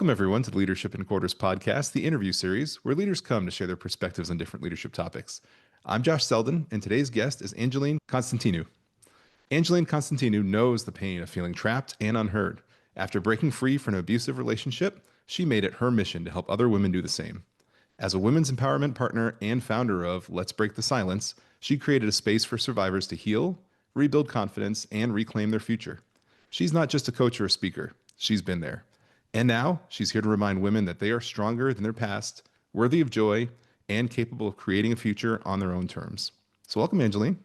Welcome, everyone, to the Leadership in Quarters podcast, the interview series where leaders come to share their perspectives on different leadership topics. I'm Josh Selden, and today's guest is Angeline Constantinou. Angeline Constantinou knows the pain of feeling trapped and unheard. After breaking free from an abusive relationship, she made it her mission to help other women do the same. As a women's empowerment partner and founder of Let's Break the Silence, she created a space for survivors to heal, rebuild confidence, and reclaim their future. She's not just a coach or a speaker, she's been there. And now she's here to remind women that they are stronger than their past, worthy of joy, and capable of creating a future on their own terms. So welcome, Angeline.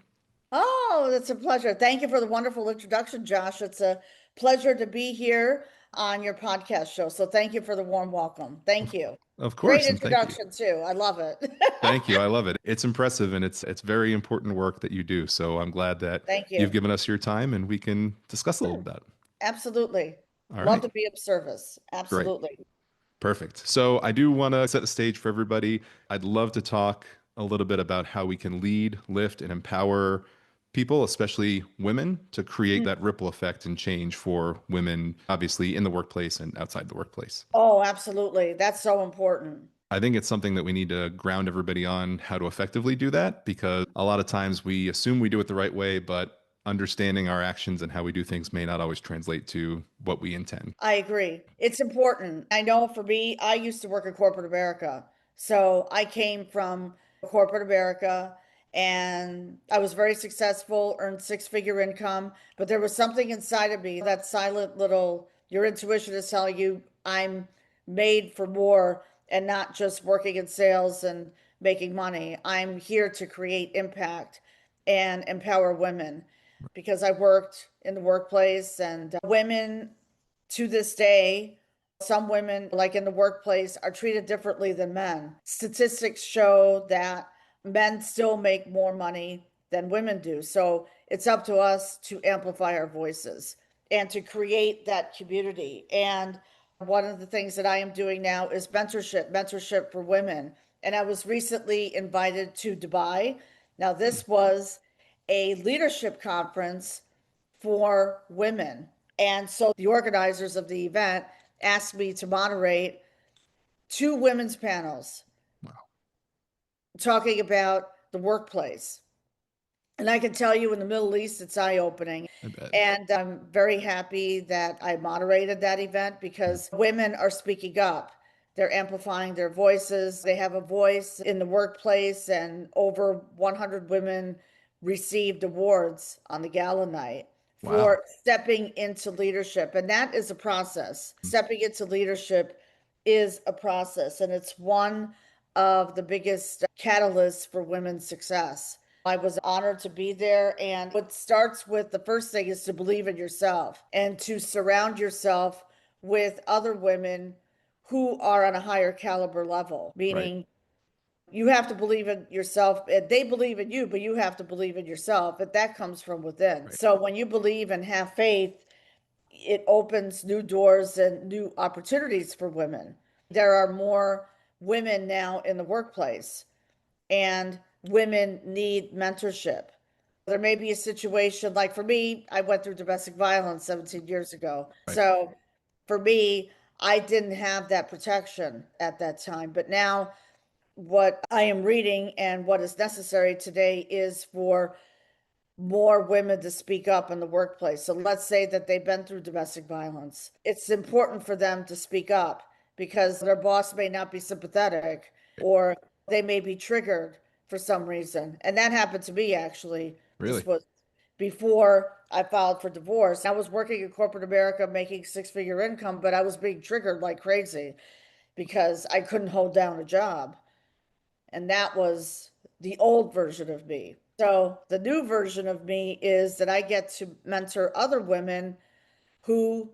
Oh, it's a pleasure. Thank you for the wonderful introduction, Josh. It's a pleasure to be here on your podcast show. So thank you for the warm welcome. Thank you. Of Great course, and thank you. introduction too. I love it. Thank you. I love it. It's impressive and it's very important work that you do. So I'm glad that Thank you've you. given us your time and we can discuss a little Sure. bit. Absolutely. All Love right. to be of service. Great. Absolutely. Perfect. So I do want to set the stage for everybody. I'd love to talk a little bit about how we can lead, lift, and empower people, especially women, to create that ripple effect and change for women, obviously in the workplace and outside the workplace. Oh, absolutely. That's so important. I think it's something that we need to ground everybody on how to effectively do that, because a lot of times we assume we do it the right way, but understanding our actions and how we do things may not always translate to what we intend. I agree. It's important. I know for me, I used to work in corporate America. So I came from corporate America and I was very successful, earned six-figure income, but there was something inside of me, that silent little, your intuition is telling you I'm made for more and not just working in sales and making money. I'm here to create impact and empower women because I worked in the workplace and women to this day, some women, like in the workplace, are treated differently than men. Statistics show that men still make more money than women do. So it's up to us to amplify our voices and to create that community. And one of the things that I am doing now is mentorship for women. And I was recently invited to Dubai. Now, this was a leadership conference for women. And so the organizers of the event asked me to moderate two women's panels Wow. talking about the workplace. And I can tell you in the Middle East, it's eye-opening. I bet. And I'm very happy that I moderated that event because women are speaking up. They're amplifying their voices. They have a voice in the workplace, and over 100 women received awards on the gala night Wow. for stepping into leadership. And that is a process. Stepping into leadership is a process, and it's one of the biggest catalysts for women's success. I was honored to be there. And what starts with the first thing is to believe in yourself and to surround yourself with other women who are on a higher caliber level, Right. meaning you have to believe in yourself. They believe in you, but you have to believe in yourself. But that comes from within. Right. So when you believe and have faith, it opens new doors and new opportunities for women. There are more women now in the workplace, and women need mentorship. There may be a situation like for me, I went through domestic violence 17 years ago. Right. So for me, I didn't have that protection at that time. But now, what I am reading and what is necessary today is for more women to speak up in the workplace. So let's say that they've been through domestic violence. It's important for them to speak up because their boss may not be sympathetic or they may be triggered for some reason. And that happened to me actually. Really? This was before I filed for divorce. I was working in corporate America making six-figure income, but I was being triggered like crazy because I couldn't hold down a job. And that was the old version of me. So the new version of me is that I get to mentor other women who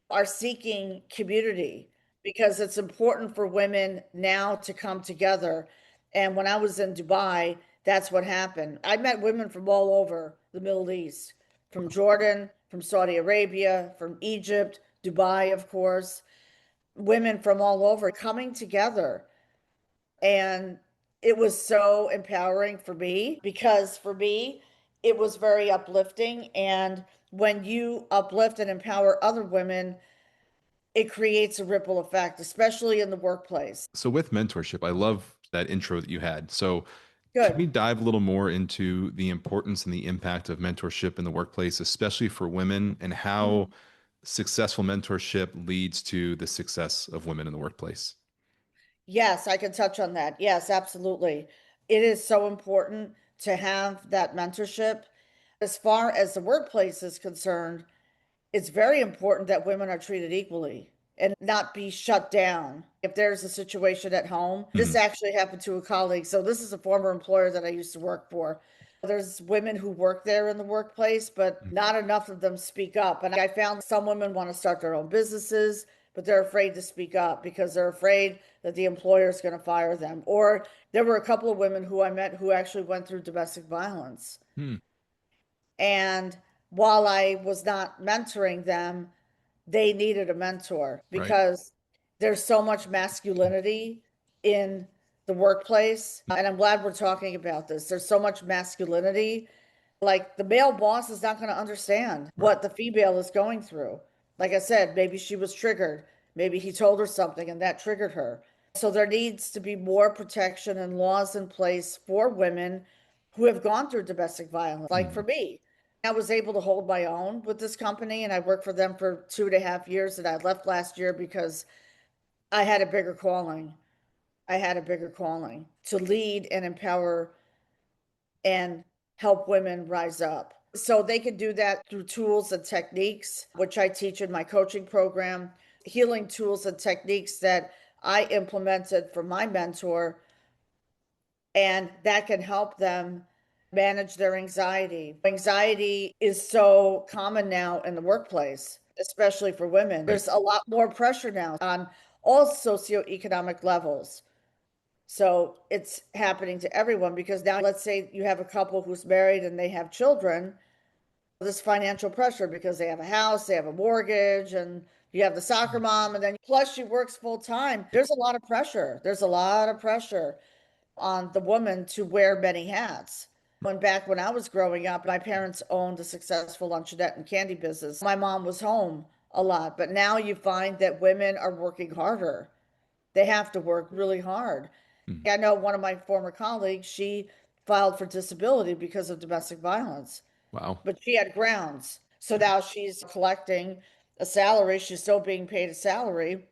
are seeking community because it's important for women now to come together. And when I was in Dubai, that's what happened. I met women from all over the Middle East, from Jordan, from Saudi Arabia, from Egypt, Dubai, of course, women from all over coming together. And it was so empowering for me because for me, it was very uplifting. And when you uplift and empower other women, it creates a ripple effect, especially in the workplace. So with mentorship, I love that intro that you had. So can Good. we dive a little more into the importance and the impact of mentorship in the workplace, especially for women, and how Mhm. successful mentorship leads to the success of women in the workplace? Yes, I can touch on that. Yes, absolutely. It is so important to have that mentorship. As far as the workplace is concerned, it's very important that women are treated equally and not be shut down. If there's a situation at home, this Mhm. actually happened to a colleague. So this is a former employer that I used to work for. There's women who work there in the workplace, but not enough of them speak up. And I found some women want to start their own businesses, but they're afraid to speak up because they're afraid that the employer is going to fire them. Or there were a couple of women who I met who actually went through domestic violence. Hmm. And while I was not mentoring them, they needed a mentor Right. because there's so much masculinity in the workplace. And I'm glad we're talking about this. There's so much masculinity. Like the male boss is not going to understand Right. what the female is going through. Like I said, maybe she was triggered. Maybe he told her something and that triggered her. So there needs to be more protection and laws in place for women who have gone through domestic violence. Like Mhm. for me, I was able to hold my own with this company and I worked for them for 2.5 years and I left last year because I had a bigger calling. I had a bigger calling to lead and empower and help women rise up. So they can do that through tools and techniques, which I teach in my coaching program, healing tools and techniques that I implemented for my mentor, and that can help them manage their anxiety. Anxiety is so common now in the workplace, especially for women. Right. There's a lot more pressure now on all socioeconomic levels. So it's happening to everyone because now, let's say you have a couple who's married and they have children, this financial pressure because they have a house, they have a mortgage, and you have the soccer mom, and then plus she works full time. There's a lot of pressure. There's a lot of pressure on the woman to wear many hats. When I was growing up, my parents owned a successful luncheonette and candy business. My mom was home a lot, but now you find that women are working harder. They have to work really hard. Mhm. I know one of my former colleagues, she filed for disability because of domestic violence, Wow. but she had grounds. So now she's collecting a salary. She's still being paid a salary.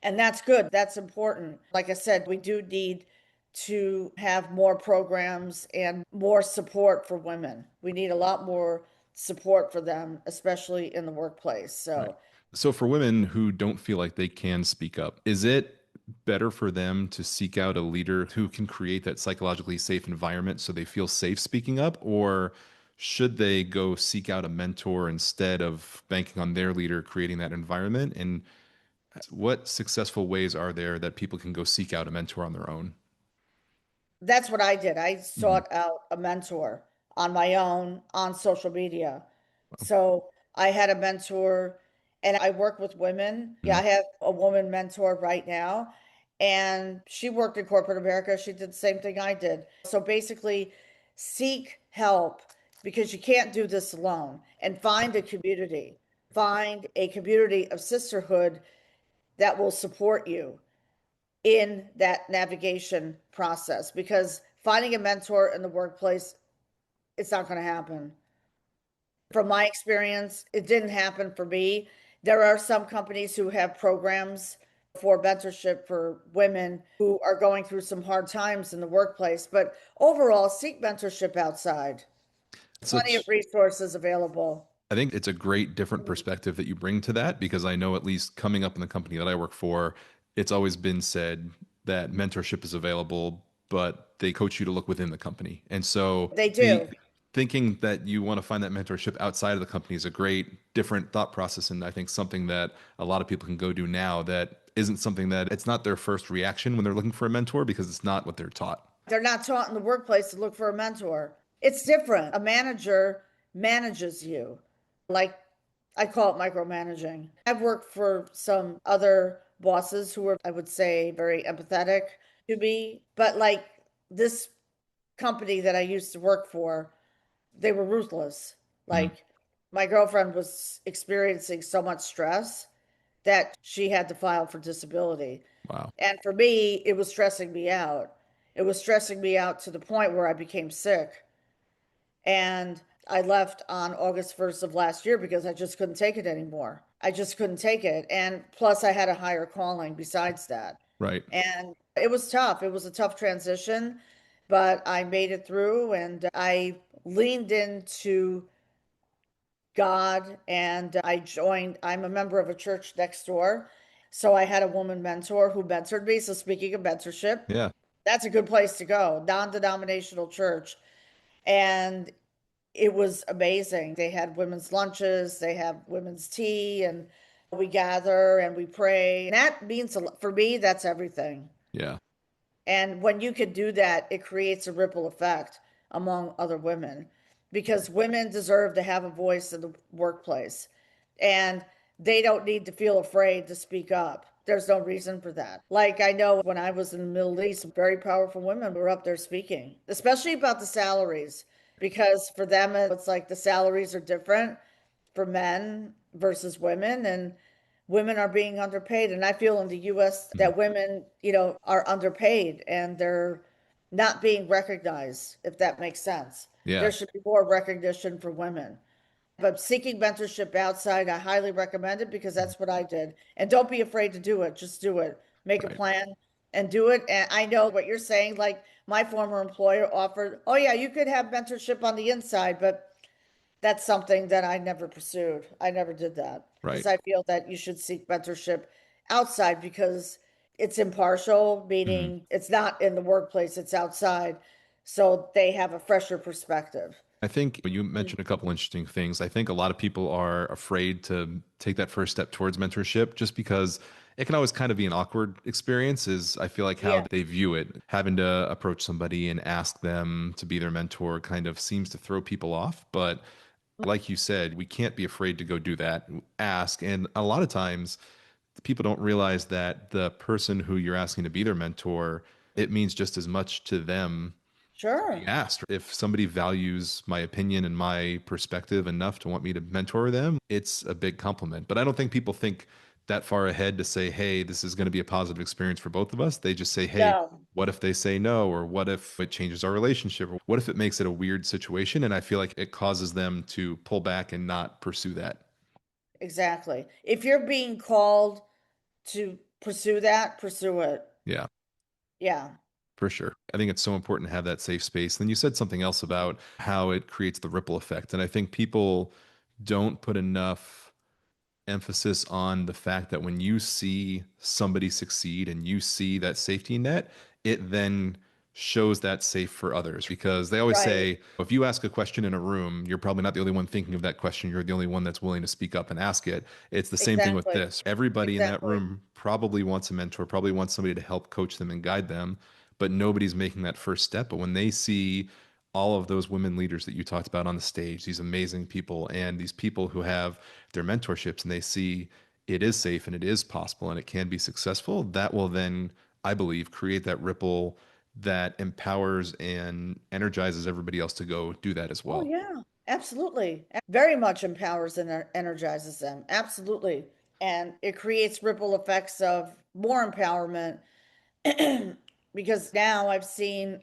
And that's good. That's important. Like I said, we do need to have more programs and more support for women. We need a lot more support for them, especially in the workplace. Right. So So for women who don't feel like they can speak up, is it better for them to seek out a leader who can create that psychologically safe environment so they feel safe speaking up? Or should they go seek out a mentor instead of banking on their leader creating that environment? And what successful ways are there that people can go seek out a mentor on their own? that's what I did. I Mhm. sought out a mentor on my own on social media. Wow. So I had a mentor and I work with women. Yeah, Mhm. I have a woman mentor right now, and she worked in corporate America. She did the same thing I did. So basically, seek help because you can't do this alone and find a community. Find a community of sisterhood that will support you in that navigation process because finding a mentor in the workplace, it's not going to happen. From my experience, it didn't happen for me. There are some companies who have programs for mentorship for women who are going through some hard times in the workplace, but overall, seek mentorship outside. Plenty of Such resources available. I think it's a great different perspective that you bring to that because I know at least coming up in the company that I work for, it's always been said that mentorship is available, but they coach you to look within the company. And so They the do. thinking that you want to find that mentorship outside of the company is a great different thought process, and I think something that a lot of people can go do now that isn't something that it's not their first reaction when they're looking for a mentor because it's not what they're taught. They're not taught in the workplace to look for a mentor. It's different. A manager manages you. Like I call it micromanaging. I've worked for some other bosses who were, I would say, very empathetic to me, but like this company that I used to work for, they were ruthless. Mhm. Like my girlfriend was experiencing so much stress, that she had to file for disability. Wow. And for me, it was stressing me out. It was stressing me out to the point where I became sick. And I left on August 1st of last year because I just couldn't take it anymore. I just couldn't take it. And plus, I had a higher calling besides that. Right. And it was tough. It was a tough transition, but I made it through and I leaned into God and I joined, I'm a member of a church next door. So I had a woman mentor who mentored me. So speaking of mentorship, Yeah. that's a good place to go, non-denominational church. And it was amazing. They had women's lunches, they have women's tea, and we gather and we pray. And that means a lot for me, that's everything. Yeah. And when you can do that, it creates a ripple effect among other women because women deserve to have a voice in the workplace and they don't need to feel afraid to speak up. There's no reason for that. Like I know when I was in the Middle East, very powerful women were up there speaking, especially about the salaries, because for them, it's like the salaries are different for men versus women. And women are being underpaid. And I feel in the US Mhm. that women, are underpaid and they're not being recognized, if that makes sense. Yeah. There should be more recognition for women. But seeking mentorship outside, I highly recommend it because Mhm. that's what I did. And don't be afraid to do it. Just do it. Make a Right. plan and do it. And I know what you're saying. Like my former employer offered, oh, yeah, you could have mentorship on the inside, but that's something that I never pursued. I never did that because Right. I feel that you should seek mentorship outside because it's impartial, Mhm. meaning it's not in the workplace, it's outside. So they have a fresher perspective. I think you mentioned a couple interesting things. I think a lot of people are afraid to take that first step towards mentorship just because it can always kind of be an awkward experience, is I feel like how Yeah, they view it. Having to approach somebody and ask them to be their mentor kind of seems to throw people off. But like you said, we can't be afraid to go do that, ask. And a lot of times people don't realize that the person who you're asking to be their mentor, it means just as much to them being sure. asked. If somebody values my opinion and my perspective enough to want me to mentor them, it's a big compliment. But I don't think people think that far ahead to say, hey, this is going to be a positive experience for both of us. They just say, hey, No, what if they say no? Or what if it changes our relationship? Or what if it makes it a weird situation? And I feel like it causes them to pull back and not pursue that. exactly. If you're being called to pursue that, pursue it. Yeah. Yeah. For sure. I think it's so important to have that safe space. Then you said something else about how it creates the ripple effect. And I think people don't put enough emphasis on the fact that when you see somebody succeed and you see that safety net, it then shows that safe for others, because they always Right. say if you ask a question in a room, you're probably not the only one thinking of that question. You're the only one that's willing to speak up and ask it. It's the same thing with Exactly. this. Everybody in that Exactly. room probably wants a mentor, probably wants somebody to help coach them and guide them, but nobody's making that first step. But when they see all of those women leaders that you talked about on the stage, these amazing people, and these people who have their mentorships, and they see it is safe and it is possible and it can be successful, that will then, I believe, create that ripple that empowers and energizes everybody else to go do that as Oh, well. yeah, absolutely. Very much empowers and energizes them. Absolutely. And it creates ripple effects of more empowerment because now I've seen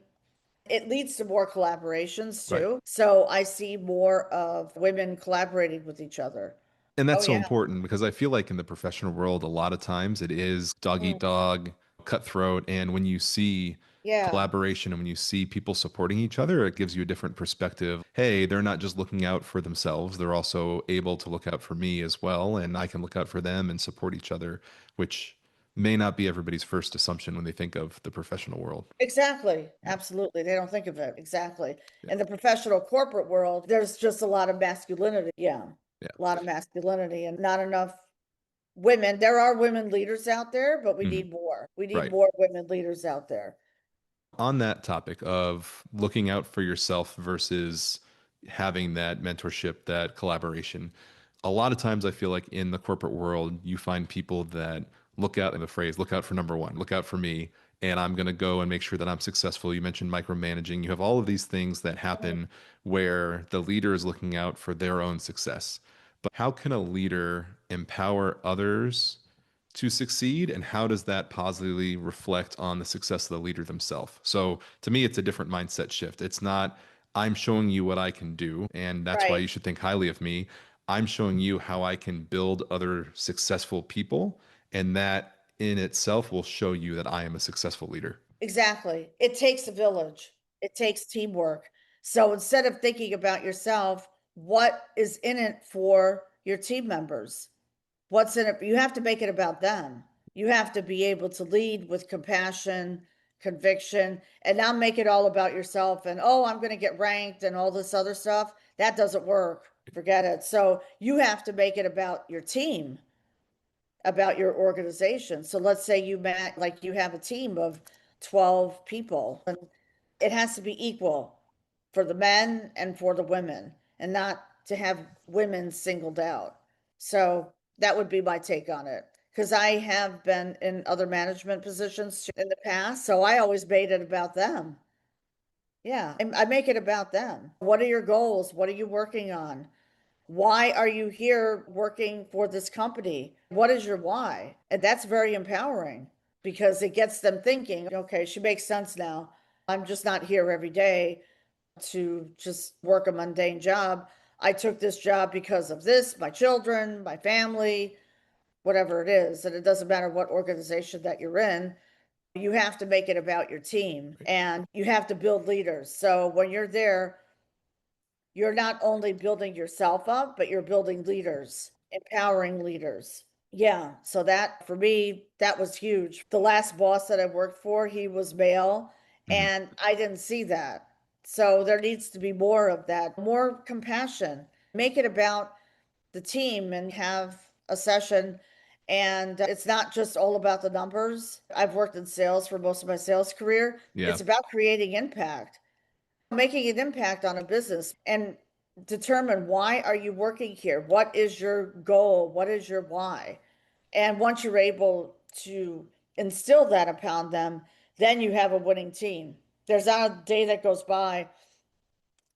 it leads to more collaborations Right. too. So I see more of women collaborating with each other. And Oh, that's so yeah. important because I feel like in the professional world, a lot of times it is dog eat Mm, dog, cutthroat. And when you see yeah, collaboration and when you see people supporting each other, it gives you a different perspective. Hey, they're not just looking out for themselves, they're also able to look out for me as well. And I can look out for them and support each other, which may not be everybody's first assumption when they think of the professional world. exactly. Yeah. Absolutely. They don't think of it. Exactly. Yeah. In the professional corporate world, there's just a lot of masculinity. Yeah. Yeah. A lot of masculinity and not enough women. There are women leaders out there, but we Mhm. need more. We need Right. more women leaders out there. On that topic of looking out for yourself versus having that mentorship, that collaboration, a lot of times I feel like in the corporate world, you find people that look out, in the phrase, look out for number one, look out for me, and I'm going to go and make sure that I'm successful. You mentioned micromanaging. You have all of these things that Mhm. happen where the leader is looking out for their own success. But how can a leader empower others to succeed, and how does that positively reflect on the success of the leader themselves? So to me, it's a different mindset shift. It's not, I'm showing you what I can do, and that's why Right. you should think highly of me. I'm showing you how I can build other successful people, and that in itself will show you that I am a successful leader. Exactly. It takes a village. It takes teamwork. So instead of thinking about yourself, what is in it for your team members? What's in it? You have to make it about them. You have to be able to lead with compassion, conviction, and not make it all about yourself and, oh, I'm going to get ranked and all this other stuff. That doesn't work. Forget it. So you have to make it about your team, about your organization. So let's say like you have a team of 12 people, and it has to be equal for the men and for the women, and not to have women singled out. So that would be my take on it. Because I have been in other management positions in the past, so I always made it about them. Yeah, I make it about them. What are your goals? What are you working on? Why are you here working for this company? What is your why? And that's very empowering because it gets them thinking, okay, she makes sense now. I'm just not here every day to just work a mundane job. I took this job because of this, my children, my family, whatever it is. And it doesn't matter what organization that you're in, you have to make it about your team and you have to build leaders. So when you're there, you're not only building yourself up, but you're building leaders, empowering leaders. Yeah. So that for me, that was huge. The last boss that I worked for, he was male, Mhm. and I didn't see that. So there needs to be more of that, more compassion. Make it about the team and have a session. And it's not just all about the numbers. I've worked in sales for most of my sales career. Yeah. It's about creating impact, making an impact on a business, and determine why are you working here? What is your goal? What is your why? And once you're able to instill that upon them, then you have a winning team. There's not a day that goes by,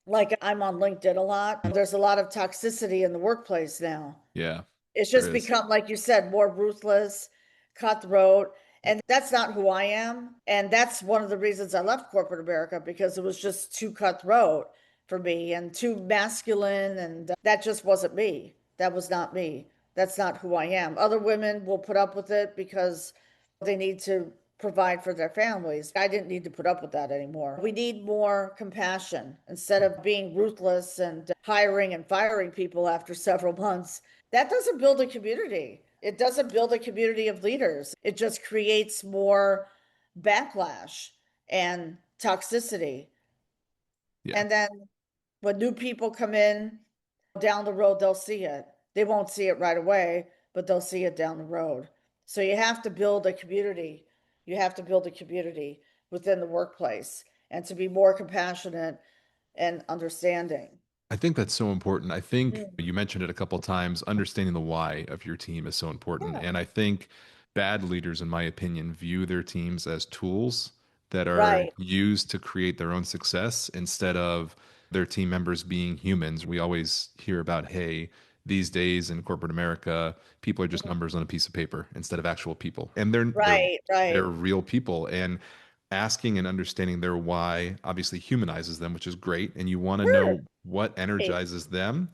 like I'm on LinkedIn a lot. There's a lot of toxicity in the workplace now. Yeah. It's There just is. become, like you said, more ruthless, cutthroat. And that's not who I am. And that's one of the reasons I left corporate America, because it was just too cutthroat for me and too masculine. And that just wasn't me. That was not me. That's not who I am. Other women will put up with it because they need to provide for their families. I didn't need to put up with that anymore. We need more compassion instead of being ruthless and hiring and firing people after several months. That doesn't build a community. It doesn't build a community of leaders. It just creates more backlash and toxicity. Yeah. And then when new people come in down the road, they'll see it. They won't see it right away, but they'll see it down the road. So you have to build a community. You have to build a community within the workplace and to be more compassionate and understanding. I think that's so important. I think Mm. you mentioned it a couple times. Understanding the why of your team is so important. Yeah. And I think bad leaders, in my opinion, view their teams as tools that are Right. used to create their own success instead of their team members being humans. We always hear about, hey, these days in corporate America, people are just Mm. numbers on a piece of paper instead of actual people. And they're Right, right. they're real people. And asking and understanding their why obviously humanizes them, which is great. And you want to Sure. know what Right. energizes them.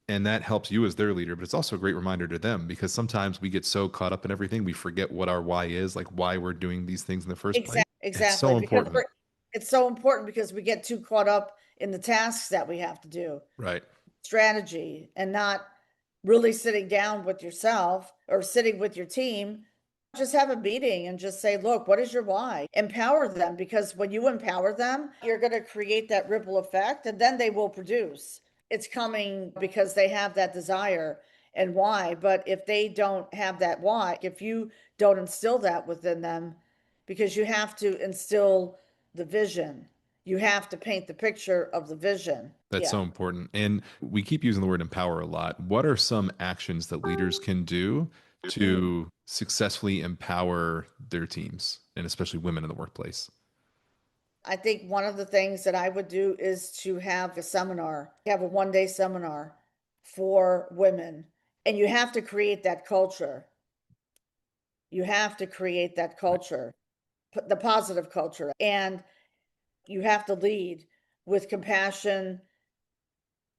And that helps you as their leader, but it's also a great reminder to them because sometimes we get so caught up in everything, we forget what our why is, like why we're doing these things in the first place. It's Exactly. so Because important. it's so important because we get too caught up in the tasks that we have to do, Right. strategy, and not really sitting down with yourself or sitting with your team. Just have a meeting and just say, look, what is your why? Empower them, because when you empower them, you're going to create that ripple effect and then they will produce. It's coming because they have that desire and why. But if they don't have that why, if you don't instill that within them, because you have to instill the vision, you have to paint the picture of the vision. That's Yeah. so important. And we keep using the word empower a lot. What are some actions that leaders can do Mm. to successfully empower their teams and especially women in the workplace? I think one of the things that I would do is to have a seminar, have a 1 day seminar for women. And you have to create that culture. You have to create that culture, the positive culture, and you have to lead with compassion,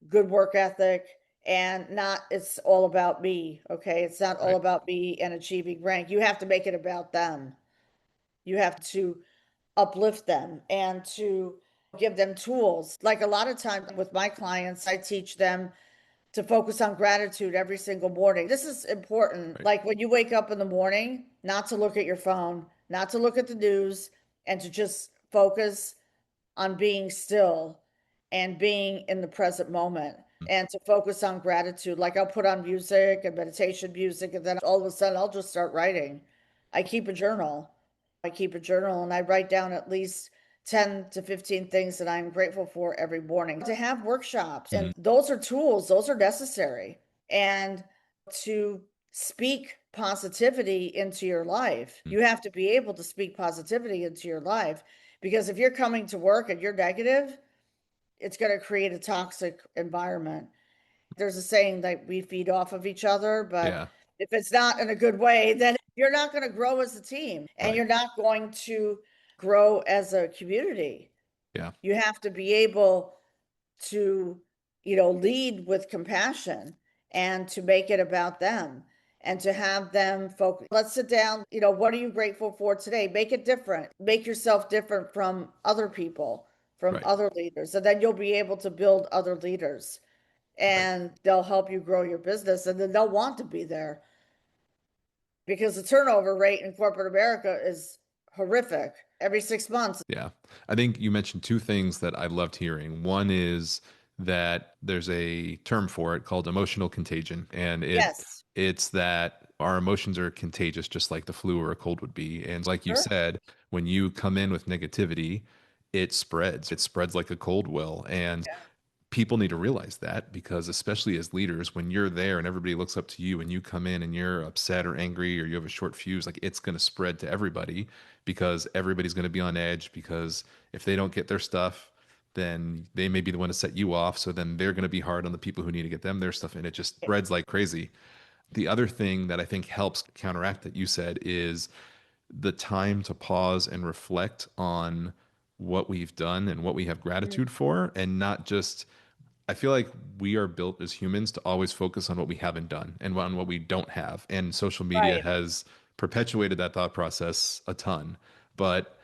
good work ethic, and not it's all about me. Okay. It's not all Right. about me and achieving rank. You have to make it about them. You have to uplift them and to give them tools. Like a lot of times with my clients, I teach them to focus on gratitude every single morning. This is important. Right. Like when you wake up in the morning, not to look at your phone, not to look at the news, and to just focus on being still and being in the present moment Mm. and to focus on gratitude. Like I'll put on music and meditation music, and then all of a sudden I'll just start writing. I keep a journal. I keep a journal and I write down at least 10 to 15 things that I'm grateful for every morning. To have workshops, Mhm. and those are tools, those are necessary. And to speak positivity into your life, Mm. you have to be able to speak positivity into your life, because if you're coming to work and you're negative, it's going to create a toxic environment. There's a saying that we feed off of each other, but Yeah. if it's not in a good way, then you're not going to grow as a team and Right. you're not going to grow as a community. Yeah. You have to be able to, lead with compassion and to make it about them and to have them focus. Let's sit down. What are you grateful for today? Make it different. Make yourself different from other people, from Right. other leaders. And then you'll be able to build other leaders Right. and they'll help you grow your business and then they'll want to be there because the turnover rate in corporate America is horrific every 6 months. Yeah. I think you mentioned two things that I loved hearing. One is that there's a term for it called emotional contagion. And Yes, it's that our emotions are contagious, just like the flu or a cold would be. And like you sure. said, when you come in with negativity, it spreads. It spreads like a cold will. And people need to realize that, because especially as leaders, when you're there and everybody looks up to you and you come in and you're upset or angry or you have a short fuse, like it's going to spread to everybody, because everybody's going to be on edge, because if they don't get their stuff, then they may be the one to set you off, so then they're going to be hard on the people who need to get them their stuff, and it just spreads like crazy. The other thing that I think helps counteract that, you said, is the time to pause and reflect on what we've done and what we have Mm, gratitude for, and not just, I feel like we are built as humans to always focus on what we haven't done and on what we don't have. And social media right. has perpetuated that thought process a ton. But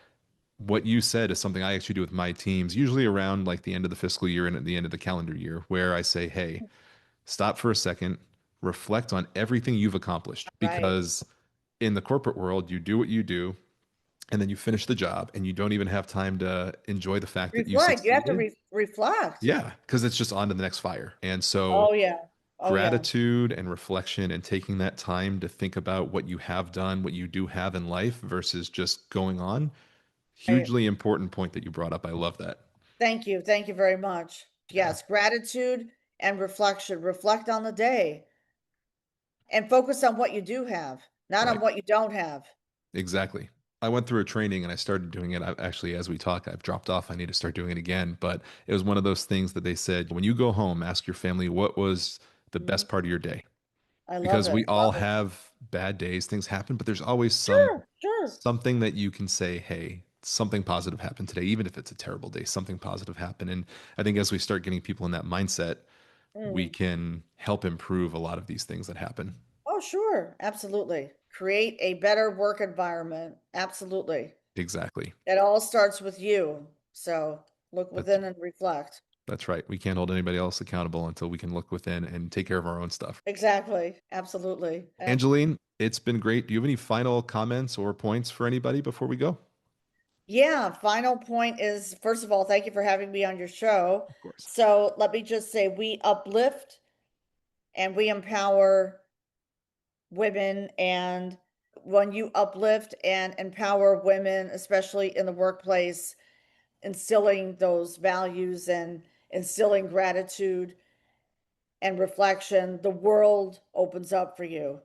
what you said is something I actually do with my teams, usually around like the end of the fiscal year and at the end of the calendar year, where I say, hey, stop for a second, reflect on everything you've accomplished. Right. Because in the corporate world, you do what you do, and then you finish the job and you don't even have time to enjoy the fact that you Reflect. You have to succeeded. reflect. Yeah, because it's just on to the next fire. And so Oh, yeah. Oh, yeah. gratitude and reflection and taking that time to think about what you have done, what you do have in life versus just going on. Right. Hugely important point that you brought up. I love that. Thank you. Thank you very much. Yeah, Yes, gratitude and reflection. Reflect on the day and focus on what you do have, not on right. what you don't have. Exactly. I went through a training and I started doing it. I actually, as we talk, I've dropped off. I need to start doing it again. But it was one of those things that they said, when you go home, ask your family what was the Mhm. best part of your day, I love because it. we all Love it. have bad days, things happen, but there's always Sure, sure. something that you can say, hey, something positive happened today, even if it's a terrible day, something positive happened. And I think as we start getting people in that mindset, we Mm. can help improve a lot of these things that happen. Oh, sure. Absolutely. Create a better work environment. Absolutely. Exactly. It all starts with you. So look That's within and reflect. that's right. We can't hold anybody else accountable until we can look within and take care of our own stuff. Exactly. Absolutely. Angeline, it's been great. Do you have any final comments or points for anybody before we go? Yeah, final point is, first of all, thank you for having me on your show. Of course. So let me just say we uplift and we empower women. And when you uplift and empower women, especially in the workplace, instilling those values and instilling gratitude and reflection, the world opens up for you.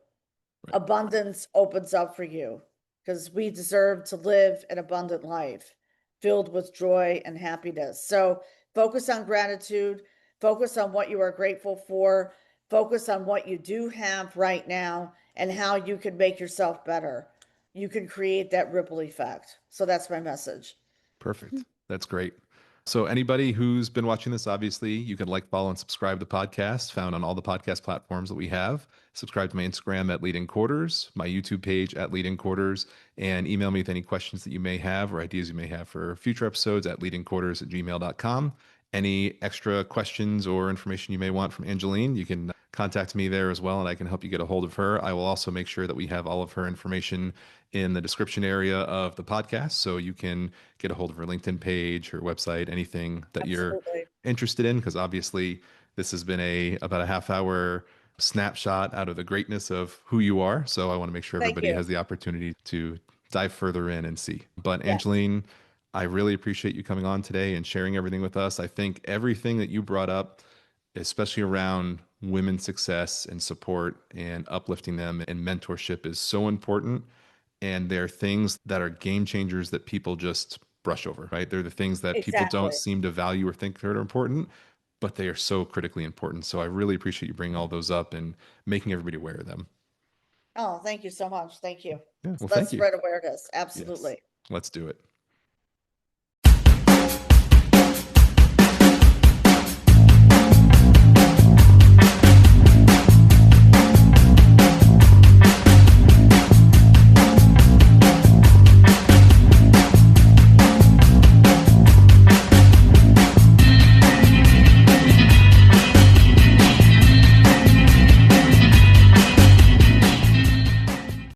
Right. Abundance opens up for you because we deserve to live an abundant life filled with joy and happiness. So focus on gratitude, focus on what you are grateful for, focus on what you do have right now, and how you can make yourself better. You can create that ripple effect. So that's my message. Perfect. That's great. So, anybody who's been watching this, obviously, you can like, follow, and subscribe to the podcast, found on all the podcast platforms that we have. Subscribe to my Instagram at Leading Quarters, my YouTube page at Leading Quarters, and email me with any questions that you may have or ideas you may have for future episodes at leadingquarters@gmail.com. Any extra questions or information you may want from Angeline, you can contact me there as well, and I can help you get a hold of her. I will also make sure that we have all of her information in the description area of the podcast, so you can get a hold of her LinkedIn page, her website, anything that you're Absolutely. interested in, because obviously this has been about a half hour snapshot out of the greatness of who you are. So I want to make sure Thank everybody you. has the opportunity to dive further in and see. But Yes, Angeline, I really appreciate you coming on today and sharing everything with us. I think everything that you brought up, especially around women's success and support and uplifting them and mentorship, is so important. And they're things that are game changers that people just brush over, right? They're the things that people don't exactly. seem to value or think are important, but they are so critically important. So I really appreciate you bringing all those up and making everybody aware of them. Oh, thank you so much. Thank you. Yeah. Well, Let's thank you. spread awareness. Yes. Absolutely. Let's do it.